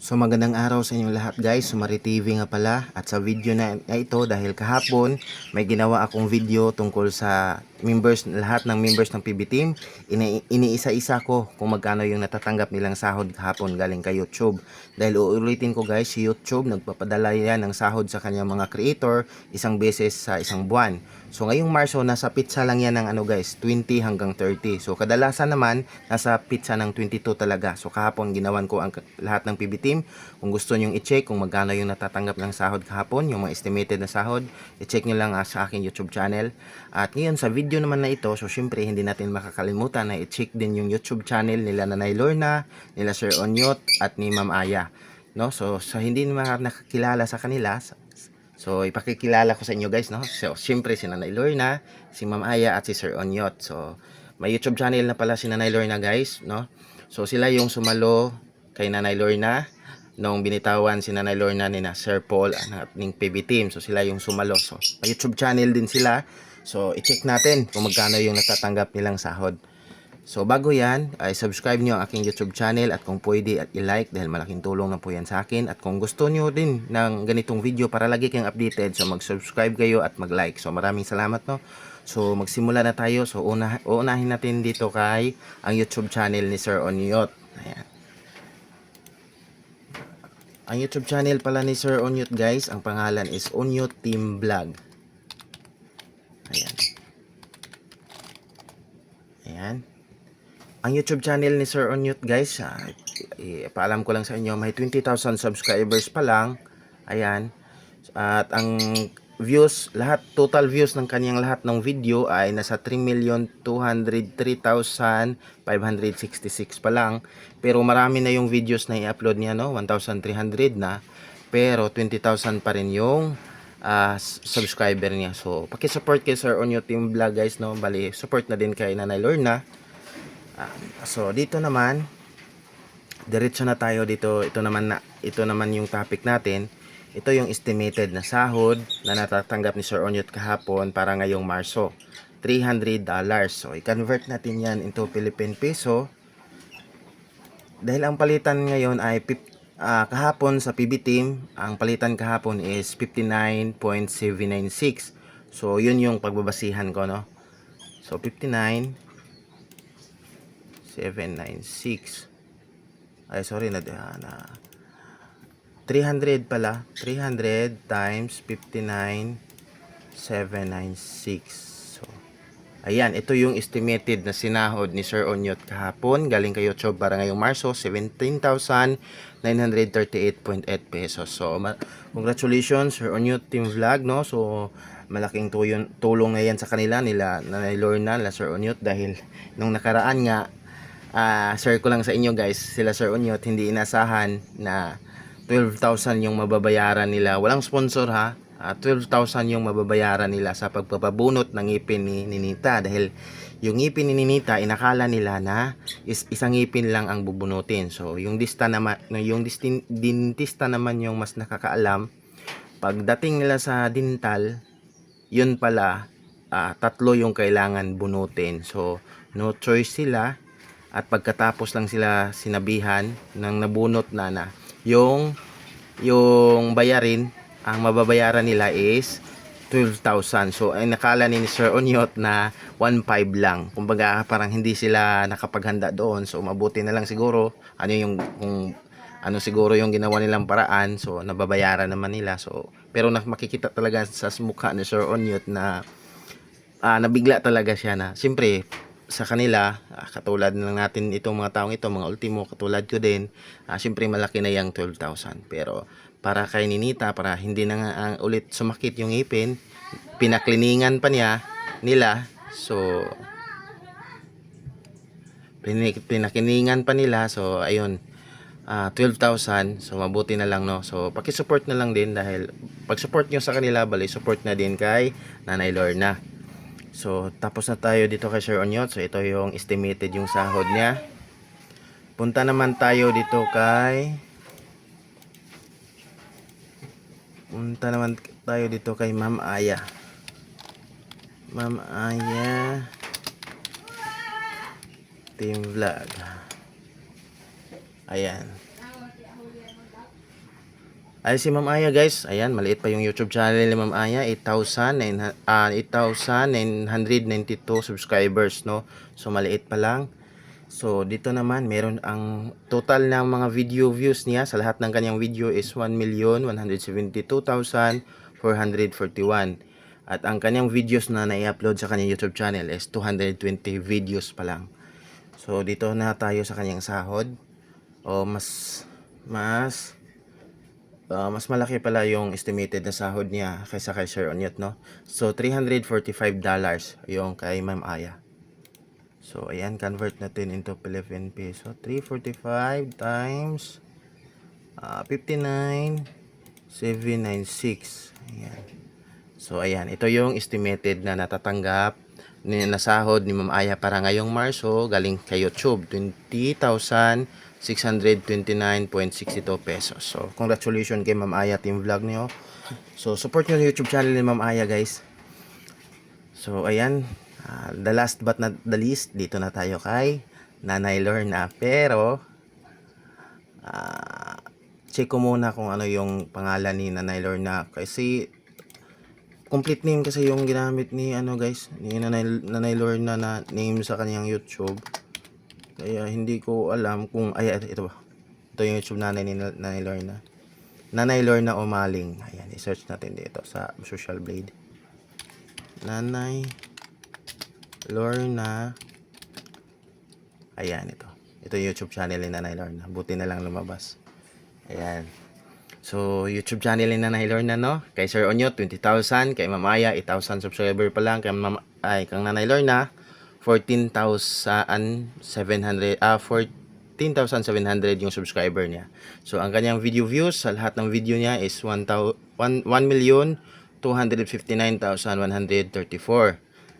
So magandang araw sa inyong lahat guys, Sumari TV nga pala. At sa video na ito, dahil kahapon may ginawa akong video tungkol sa members, lahat ng members ng PB Team. Iniisa-isa ko kung magkano yung natatanggap nilang sahod kahapon galing kay YouTube. Dahil uulitin ko guys, si YouTube nagpapadala yan ng sahod sa kanyang mga creator isang beses sa isang buwan. So ngayong Marso, nasa pizza lang yan ng guys, 20 hanggang 30. So kadalasan naman, nasa pizza ng 22 talaga. So kahapon ginawan ko ang lahat ng PB Team. Kung gusto nyong i-check kung magkano yung natatanggap ng sahod kahapon, yung mga estimated na sahod, i-check nyo lang sa aking YouTube channel. At ngayon sa video naman na ito, so syempre hindi natin makakalimutan na i-check din yung YouTube channel nila Nanay Lorna, nila Sir Onyot, at ni Ma'am Aya. No? So hindi nakakilala sa kanila, so ipakikilala ko sa inyo guys, no? So syempre si Nanay Lorna, si Ma'am Aya at si Sir Onyot. So may YouTube channel na pala si Nanay Lorna guys, no? So sila yung sumalo kay Nanay Lorna nung binitawan si Nanay Lorna ni na Sir Paul at ng PB Team. So sila yung sumalo. So may YouTube channel din sila. So i-check natin kung magkano yung natatanggap nilang sahod. So bago yan, ay subscribe nyo ang aking YouTube channel at kung pwede at i-like dahil malaking tulong na po yan sa akin. At kung gusto nyo din ng ganitong video para lagi kayong updated, so mag-subscribe kayo at mag-like. So maraming salamat, no. So magsimula na tayo. So uunahin natin dito kay ang YouTube channel ni Sir Onyot. Ayan. Ang YouTube channel pala ni Sir Onyot guys, ang pangalan is Onyot Team Vlog. Ayan. Ayan. Ang YouTube channel ni Sir Onyot guys, paalam ko lang sa inyo, may 20,000 subscribers pa lang. Ayan. At ang views, total views ng kanyang lahat ng video ay nasa 3,203,566 pa lang. Pero marami na yung videos na i-upload niya, no? 1,300 na. Pero 20,000 pa rin yung subscriber niya. So, paki-support kay Sir Onyot Team Vlog guys, no? Bali, support na din kay Nanay Lorna. So dito naman diretso na tayo dito. Ito naman yung topic natin. Ito yung estimated na sahod na natatanggap ni Sir Onyot kahapon para ngayong Marso, $300. So i-convert natin yan into Philippine peso dahil ang palitan ngayon ay kahapon sa PB Team, ang palitan kahapon is 59.796. So yun yung pagbabasihan ko, no. So 59.796. Ay sorry, 300 pala. 300 times 59.796. So ayan, ito yung estimated na sinahod ni Sir Onyot kahapon galing kay YouTube para ngayong Marso, 17,938.8 pesos. So congratulations Sir Onyot Team Vlog, no. So malaking tulong na yan sa kanila, nila Nanay Lorna, nila Sir Onyot, dahil nung nakaraan nga, share ko lang sa inyo guys, sila Sir Onyot hindi inasahan na 12,000 yung mababayaran nila. Walang sponsor ha. 12,000 yung mababayaran nila sa pagpapabunot ng ngipin ni Ninita, dahil yung ngipin ni Ninita inakala nila na isang ngipin lang ang bubunutin. So yung dentista naman yung mas nakakaalam. Pagdating nila sa dental, yun pala, tatlo yung kailangan bunutin. So no choice sila, at pagkatapos lang sila sinabihan ng nabunot na yung bayarin, ang mababayaran nila is 12,000. So ay nakala ni Sir Onyot na 1,500 lang. Kumbaga parang hindi sila nakapaghanda doon. So mabuti na lang siguro siguro yung ginawa nilang paraan. So nababayaran naman nila. So pero makikita talaga sa mukha ni Sir Onyot na nabigla talaga siya, na siyempre sa kanila, katulad ng natin itong mga taong ito, mga ultimo, katulad ko din, siyempre malaki na yung 12,000. Pero para kay Ninita, para hindi na nga ulit sumakit yung ngipin, pinakliningan pa nila. So pinakiningan pa nila. So ayun, 12,000. So mabuti na lang, no. So paki-support na lang din, dahil pag support nyo sa kanila, bali support na din kay Nanay Lorna. So tapos na tayo dito kay Sir Onyot. So ito yung estimated yung sahod niya. Punta naman tayo dito kay Ma'am Aya. Ma'am Aya Team Vlog. Ayan. Ay si Ma'am Aya guys, ayan, maliit pa yung YouTube channel ni Ma'am Aya, 8,992 subscribers, no? So maliit pa lang. So dito naman meron ang total ng mga video views niya sa lahat ng kanyang video is 1,172,441. At ang kanyang videos na nai-upload sa kanyang YouTube channel is 220 videos pa lang. So dito na tayo sa kanyang sahod. O mas malaki pala yung estimated na sahod niya kaysa kay Sir Onyot, no? So $345 yung kay Ma'am Aya. So ayan, convert natin into Philippine peso. 345 times 59,796. Ayan. So ayan, ito yung estimated na natatanggap na sahod ni Ma'am Aya para ngayong Marso galing kay YouTube, 20,629.62 pesos. So congratulations kay Ma'am Aya, team vlog niyo. So support niyo yung YouTube channel ni Ma'am Aya guys. So ayan, the last but not the least, dito na tayo kay Nanay Lorna. Pero check ko muna kung ano yung pangalan ni Nanay Lorna kasi complete name kasi yung ginamit ni guys, ni Nanay Lorna na name sa kanyang YouTube. Kaya hindi ko alam kung ito ba. Ito yung YouTube nanay ni Nanay Lorna. Nanay Lorna Umaling. Ayan, i-search natin dito sa Social Blade. Nanay Lorna. Ayan, ito. Ito yung YouTube channel ni Nanay Lorna. Buti na lang lumabas. Ayan. So, YouTube channel ni Nanay Lorna, no? Kay Sir Onyot, 20,000. Kay Ma'am Aya, 8,000 subscriber pa lang. Kay kang Nanay Lorna, 14,700 yung subscriber niya. So, ang kanyang video views sa lahat ng video niya is 1,259,134.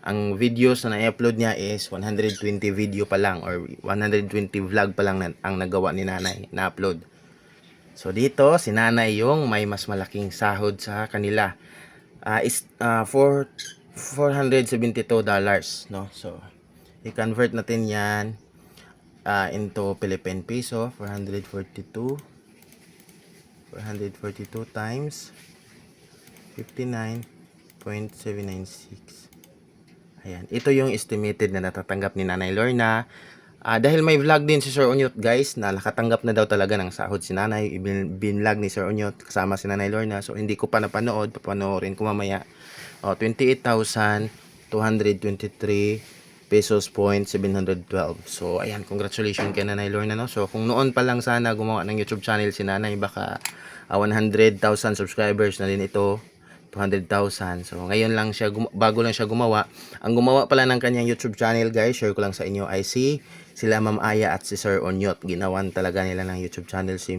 Ang videos na na-upload niya is 120 video pa lang or 120 vlog pa lang ang nagawa ni Nanay na upload. So dito si Nanay yung may mas malaking sahod sa kanila. For $472, no? So i-convert natin 'yan into Philippine peso. 442 times 59.796. Ayan, ito yung estimated na natatanggap ni Nanay Lorna. Dahil may vlog din si Sir Onyot guys na nakatanggap na daw talaga ng sahod si Nanay. Binvlog ni Sir Onyot kasama si Nanay Lorna. So hindi ko pa napanood, papanoorin ko mamaya. 28,223 pesos point 712. So ayan, congratulations kay Nanay Lorna, no? So kung noon pa lang sana gumawa ng YouTube channel si Nanay, baka 100,000 subscribers na din ito. 200,000. So ngayon lang siya bago lang siya gumawa. Ang gumawa pala ng kanyang YouTube channel guys, share ko lang sa inyo, ay sila Ma'am Aya at si Sir Onyot. Ginawan talaga nila ng YouTube channel si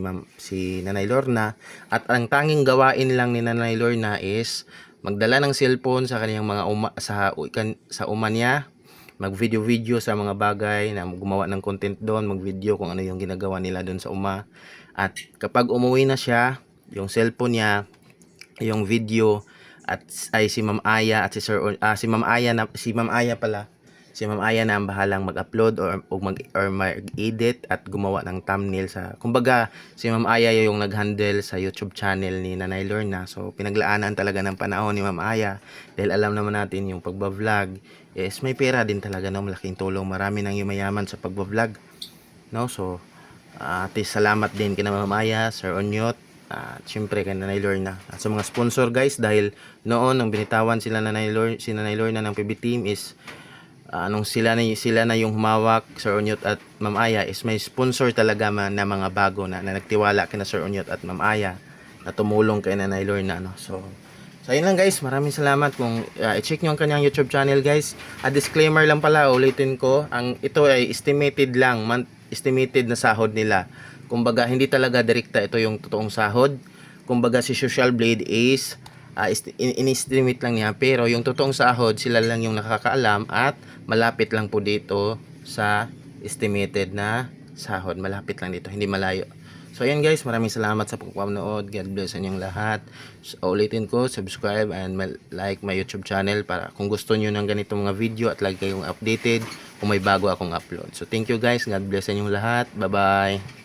Nanay Lorna, at ang tanging gawain lang ni Nanay Lorna is magdala ng cellphone sa kanyang mga sa uma niya, mag-video sa mga bagay na gumawa ng content doon, mag-video kung ano yung ginagawa nila doon sa uma. At kapag umuwi na siya, yung cellphone niya, yung video at ay si Ma'am Aya at si Ma'am Aya na ang bahalang mag-upload or mag-edit at gumawa ng thumbnail kumbaga si Ma'am Aya yung nag-handle sa YouTube channel ni Nanay Lorna. So pinaglaanan talaga ng panahon ni Ma'am Aya dahil alam naman natin yung pagba-vlog is may pera din talaga, no? Malaking tulong, marami nang yumayaman sa pagba-vlog, no? So at salamat din kina Ma'am Aya, Sir Onyot, at syempre kay Nanay Lorna at sa mga sponsor guys, dahil noon nang binitawan si Nanay Lorna ng PB Team is nung sila na yung humawak, Sir Onyot at Ma'am Aya, is may sponsor talaga na mga bago na nagtiwala kina Sir Onyot at Ma'am Aya na tumulong kay Nanay Lorna, no? So ayun lang guys, maraming salamat. Kung i-check nyo ang kanyang YouTube channel guys. Disclaimer lang pala, ulitin ko, ito ay estimated lang, estimated na sahod nila. Kumbaga hindi talaga direkta ito yung totoong sahod. Kumbaga si Social Blade is in-estimate lang niya, pero yung totoong sahod sila lang yung nakakaalam at malapit lang po dito sa estimated na sahod. Malapit lang dito, hindi malayo. So ayan guys, maraming salamat sa pagpapanood. God bless sa inyong lahat. So, ulitin ko, subscribe and like my YouTube channel para kung gusto nyo ng ganitong mga video at lagi kayong updated kung may bago akong upload. So thank you guys, God bless sa inyong lahat. Bye bye.